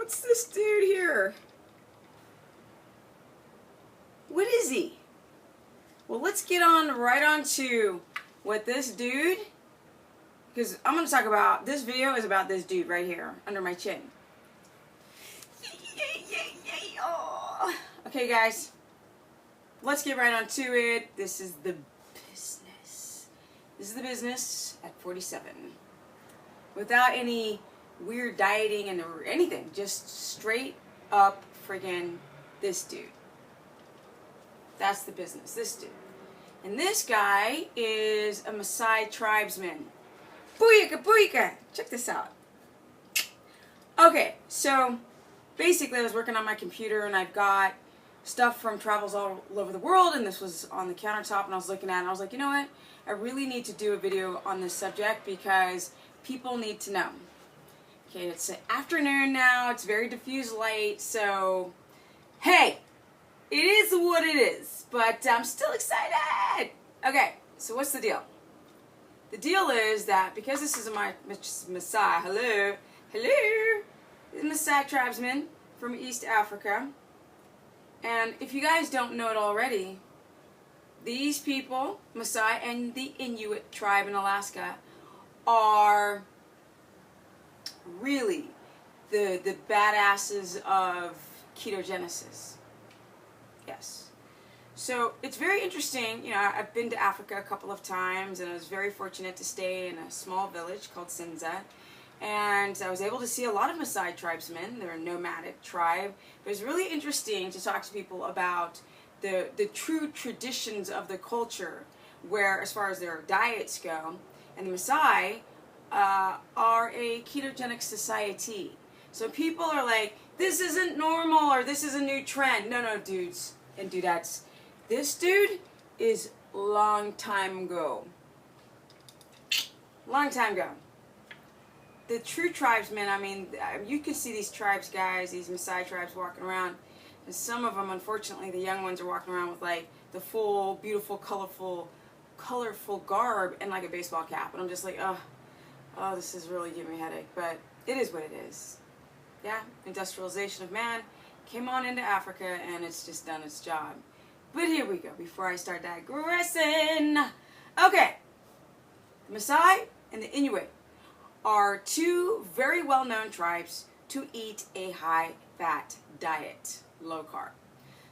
What's this dude here? What is he? Well, let's get right on to what this dude, because I'm going to talk about, this video is about this dude right here, under my chin. Oh. Okay, guys, let's get right on to it. This is the business. This is the business at 47. Without any weird dieting and or anything, just straight up friggin' this dude. That's the business, this dude. And this guy is a Maasai tribesman. Booyaka, booyaka! Check this out. Okay, so basically I was working on my computer and I've got stuff from travels all over the world, and this was on the countertop and I was looking at it and I was like, you know what? I really need to do a video on this subject because people need to know. Okay, it's afternoon now, it's very diffuse light, so hey, it is what it is, but I'm still excited. Okay, so what's the deal? The deal is that because this is a Maasai, hello, Maasai tribesman from East Africa, and if you guys don't know it already, these people, Maasai and the Inuit tribe in Alaska, are really the badasses of Ketogenesis. Yes. So it's very interesting. You know, I've been to Africa a couple of times, and I was very fortunate to stay in a small village called Sinza. And I was able to see a lot of Maasai tribesmen. They're a nomadic tribe. It was really interesting to talk to people about the true traditions of the culture, where as far as their diets go. And the Maasai are a ketogenic society. So people are like, this isn't normal, or this is a new trend. No, dudes and dudettes. This dude is long time ago. Long time ago. The true tribesmen, I mean, you can see these tribes guys, these Maasai tribes walking around, and some of them, unfortunately, the young ones are walking around with like the full, beautiful, colorful garb and like a baseball cap. And I'm just like, oh, this is really giving me a headache. But it is what it is. Yeah, industrialization of man came on into Africa and it's just done its job. But here we go, before I start digressing. Okay, the Maasai and the Inuit are two very well-known tribes to eat a high-fat diet, low carb.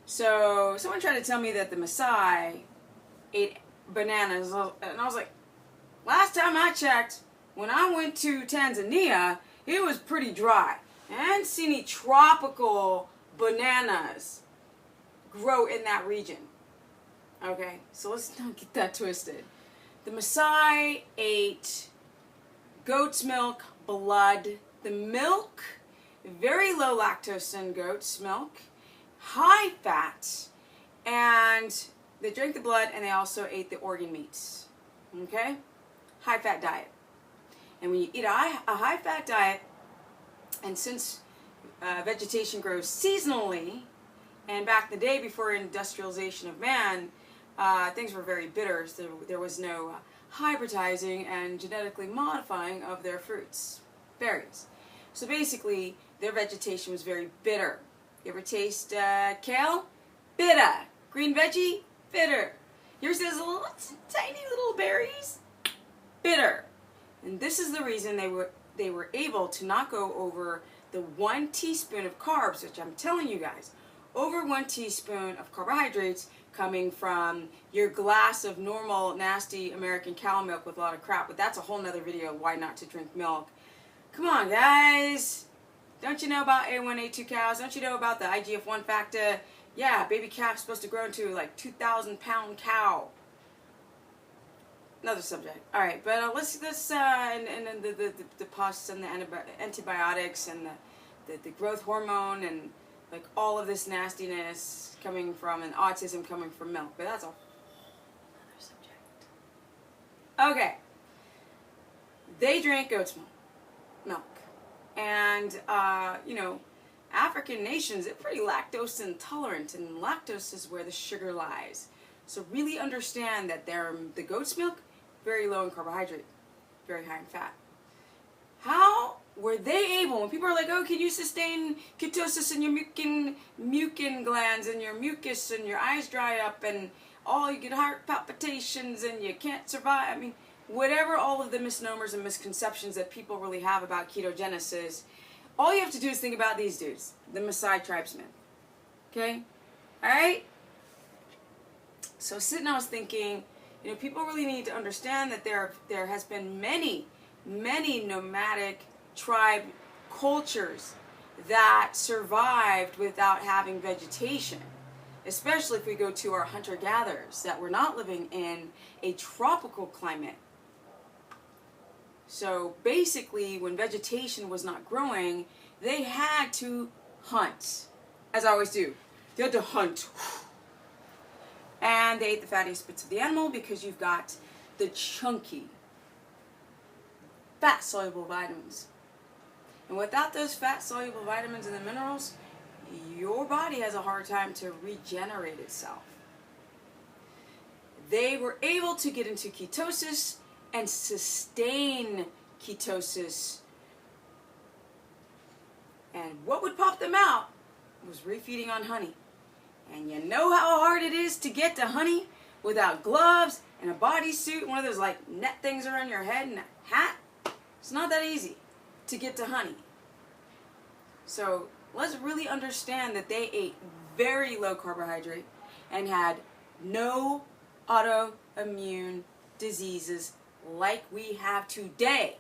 So someone tried to tell me that the Maasai ate bananas, and I was like, last time I checked, when I went to Tanzania, it was pretty dry. I hadn't seen any tropical bananas grow in that region. Okay, so let's not get that twisted. The Maasai ate goat's milk, blood, the milk, very low lactose in goat's milk, high fat, and they drank the blood and they also ate the organ meats. Okay? High fat diet. And when you eat a high fat diet, and since vegetation grows seasonally, and back the day before industrialization of man, things were very bitter. So there was no hybridizing and genetically modifying of their fruits, berries. So basically, their vegetation was very bitter. You ever taste kale? Bitter. Green veggie? Bitter. You ever see those little tiny little berries? Bitter. And this is the reason they were able to not go over the 1 teaspoon of carbs, which I'm telling you guys, over 1 teaspoon of carbohydrates coming from your glass of normal, nasty American cow milk with a lot of crap. But that's a whole nother video, why not to drink milk. Come on, guys. Don't you know about A1, A2 cows? Don't you know about the IGF-1 factor? Yeah, baby calf's supposed to grow into like 2,000-pound cow. Another subject. All right, but let's and then the pus and the antibiotics and the growth hormone and like all of this nastiness coming from, and autism coming from milk. But that's a whole other subject. Okay. They drank goat's milk. And, you know, African nations, they're pretty lactose intolerant, and lactose is where the sugar lies. So really understand that the goat's milk, very low in carbohydrate, very high in fat. How were they able, when people are like, oh, can you sustain ketosis in your mucin glands and your mucus and your eyes dry up and you get heart palpitations and you can't survive. I mean, whatever all of the misnomers and misconceptions that people really have about ketogenesis, all you have to do is think about these dudes, the Maasai tribesmen. Okay? Alright? So sitting, I was thinking, people really need to understand that there has been many nomadic tribe cultures that survived without having vegetation, especially if we go to our hunter-gatherers that were not living in a tropical climate. So basically, when vegetation was not growing, they had to hunt, as I always do. They had to hunt. And they ate the fattiest bits of the animal because you've got the chunky, fat-soluble vitamins. And without those fat-soluble vitamins and the minerals, your body has a hard time to regenerate itself. They were able to get into ketosis and sustain ketosis. And what would pop them out was refeeding on honey. And you know how hard it is to get to honey without gloves and a bodysuit, one of those like net things around your head and a hat? It's not that easy to get to honey. So let's really understand that they ate very low carbohydrate and had no autoimmune diseases like we have today.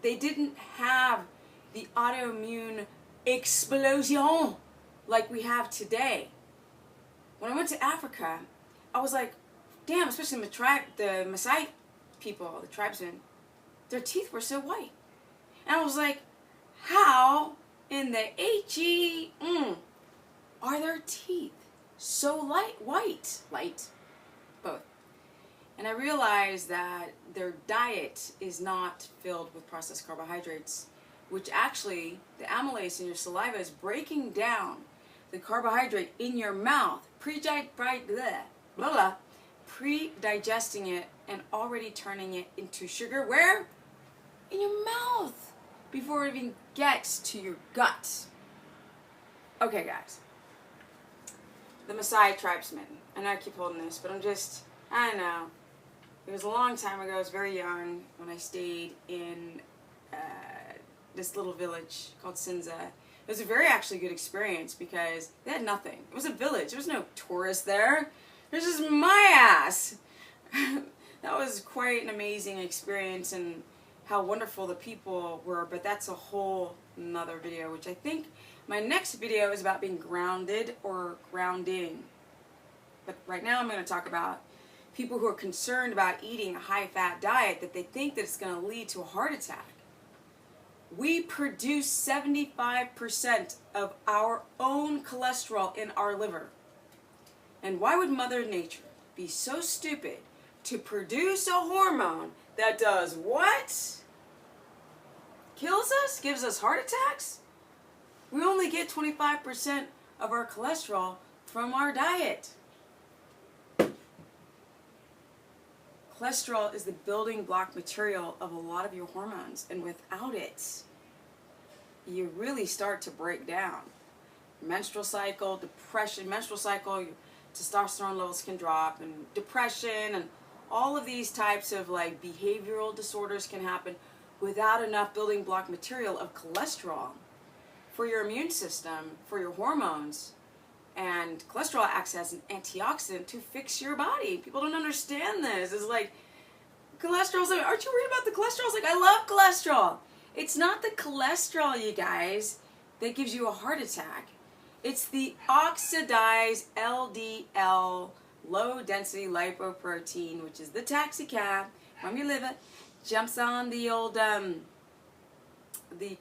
They didn't have the autoimmune explosion like we have today. When I went to Africa, I was like, damn, especially the Maasai people, the tribesmen, their teeth were so white. And I was like, how in the HE are their teeth so white? Light, both. And I realized that their diet is not filled with processed carbohydrates, which actually, the amylase in your saliva is breaking down the carbohydrate in your mouth, pre-digesting it and already turning it into sugar. Where? In your mouth, before it even gets to your gut. Okay, guys. The Maasai tribesmen. I know I keep holding this, but I don't know. It was a long time ago. I was very young when I stayed in this little village called Sinza. It was a very actually good experience because they had nothing. It was a village. There was no tourists there. It was just my ass. That was quite an amazing experience and how wonderful the people were, but that's a whole nother video, which I think my next video is about being grounded or grounding. But right now I'm going to talk about people who are concerned about eating a high-fat diet that they think that it's going to lead to a heart attack. We produce 75% of our own cholesterol in our liver. And why would Mother Nature be so stupid to produce a hormone that does what? Kills us? Gives us heart attacks? We only get 25% of our cholesterol from our diet. Cholesterol is the building block material of a lot of your hormones, and without it, you really start to break down. Menstrual cycle, depression, your testosterone levels can drop, and depression, and all of these types of like behavioral disorders can happen without enough building block material of cholesterol for your immune system, for your hormones. And cholesterol acts as an antioxidant to fix your body. People don't understand this. It's like, cholesterol's like, aren't you worried about the cholesterol? It's like, I love cholesterol. It's not the cholesterol, you guys, that gives you a heart attack. It's the oxidized LDL, low density lipoprotein, which is the taxi cab from your liver, jumps on the old, the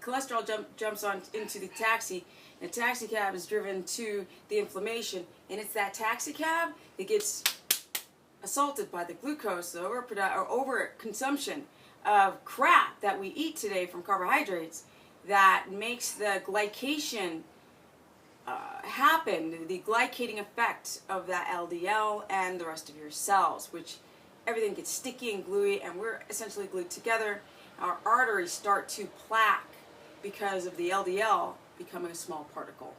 cholesterol jumps on into the taxi. The taxi cab is driven to the inflammation, and it's that taxi cab that gets assaulted by the glucose, the overconsumption of crap that we eat today from carbohydrates that makes the glycation happen, the glycating effect of that LDL and the rest of your cells, which everything gets sticky and gluey, and we're essentially glued together. our arteries start to plaque because of the LDL becoming a small particle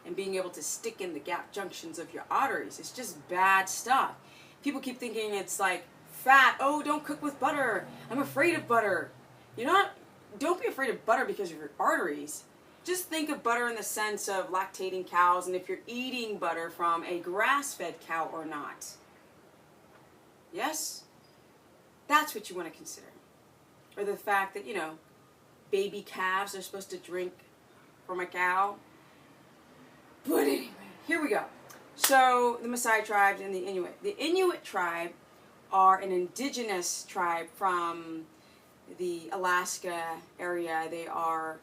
and being able to stick in the gap junctions of your arteries. It's just bad stuff. People keep thinking it's like fat. Oh, don't cook with butter. I'm afraid of butter. Don't be afraid of butter because of your arteries. Just think of butter in the sense of lactating cows and if you're eating butter from a grass-fed cow or not. Yes? That's what you want to consider. Or the fact that, baby calves are supposed to drink from a cow. But anyway, here we go. So, the Maasai tribes and the Inuit. The Inuit tribe are an indigenous tribe from the Alaska area. They are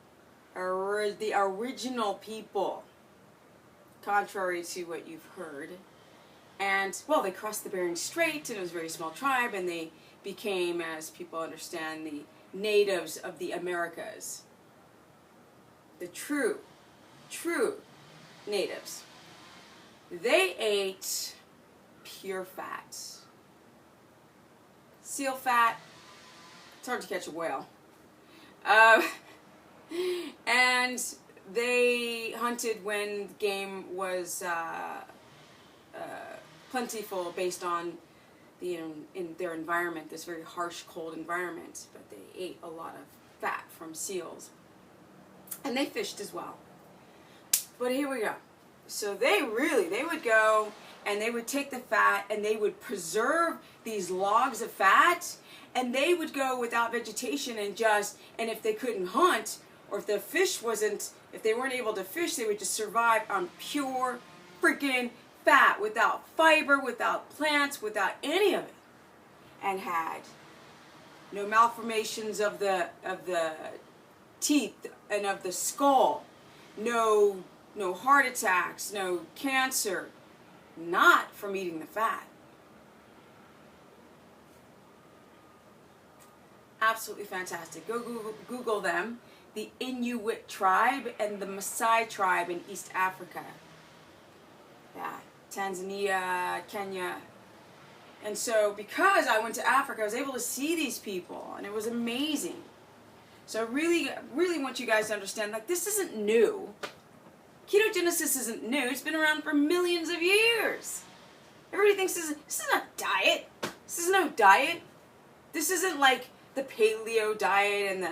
the original people, contrary to what you've heard. And, well, they crossed the Bering Strait, and it was a very small tribe, and they became, as people understand, the natives of the Americas. The true natives. They ate pure fats. Seal fat. It's hard to catch a whale. And they hunted when game was plentiful based on in their environment, this very harsh, cold environment. But they ate a lot of fat from seals. And they fished as well. But here we go. So they would go and they would take the fat and they would preserve these logs of fat, and they would go without vegetation and if they couldn't hunt, or if if they weren't able to fish, they would just survive on pure freaking fat, without fiber, without plants, without any of it, and had no malformations of the teeth and of the skull, no heart attacks, no cancer, not from eating the fat. Absolutely fantastic. Go Google them. The Inuit tribe and the Maasai tribe in East Africa. Yeah, Tanzania, Kenya. And so because I went to Africa, I was able to see these people, and it was amazing. So I really want you guys to understand, this isn't new. Ketogenesis isn't new. It's been around for millions of years. Everybody thinks this is not diet. This is no diet. This isn't like the paleo diet and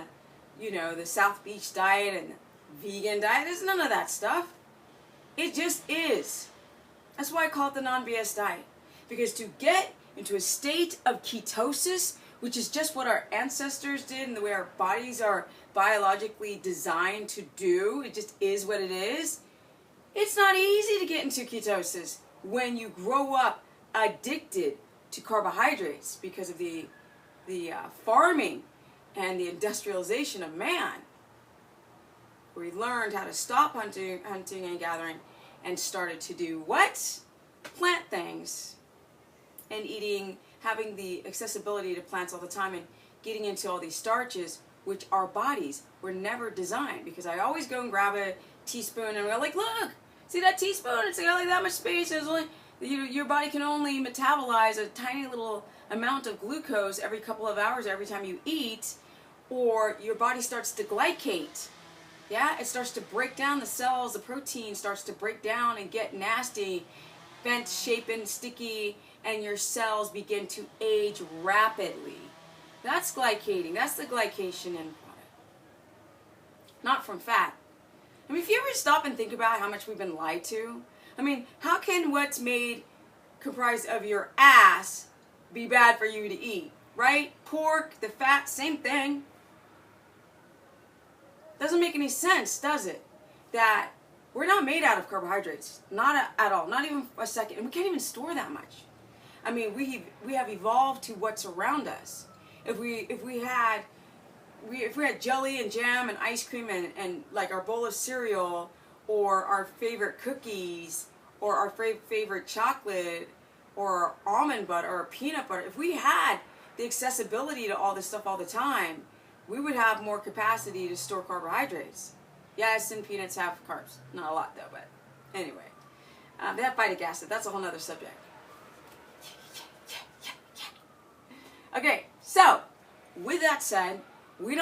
the South Beach diet and the vegan diet. There's none of that stuff. It just is. That's why I call it the non-BS diet. Because to get into a state of ketosis, which is just what our ancestors did and the way our bodies are biologically designed to do, it just is what it is. It's not easy to get into ketosis when you grow up addicted to carbohydrates because of the farming and the industrialization of man. We learned how to stop hunting and gathering and started to do what? Plant things. And having the accessibility to plants all the time and getting into all these starches, which our bodies were never designed. Because I always go and grab a teaspoon and we're like, look, see that teaspoon? It's got like that much space. It's only, your body can only metabolize a tiny little amount of glucose every couple of hours every time you eat, or your body starts to glycate. Yeah, it starts to break down the cells, the protein starts to break down and get nasty, bent, shapen, sticky, and your cells begin to age rapidly. That's glycating. That's the glycation end product. Not from fat. I mean, if you ever stop and think about how much we've been lied to, I mean, how can what's comprised of your ass be bad for you to eat, right? Pork, the fat, same thing. Doesn't make any sense, does it? That we're not made out of carbohydrates. Not at all. Not even a second. And we can't even store that much. I mean, we have evolved to what's around us. If we had jelly and jam and ice cream and like our bowl of cereal, or our favorite cookies, or our favorite chocolate, or almond butter, or peanut butter, if we had the accessibility to all this stuff all the time, we would have more capacity to store carbohydrates. Yes, and peanuts have carbs. Not a lot though, but anyway. They have phytic acid. That's a whole other subject. Okay, so with that said, We don't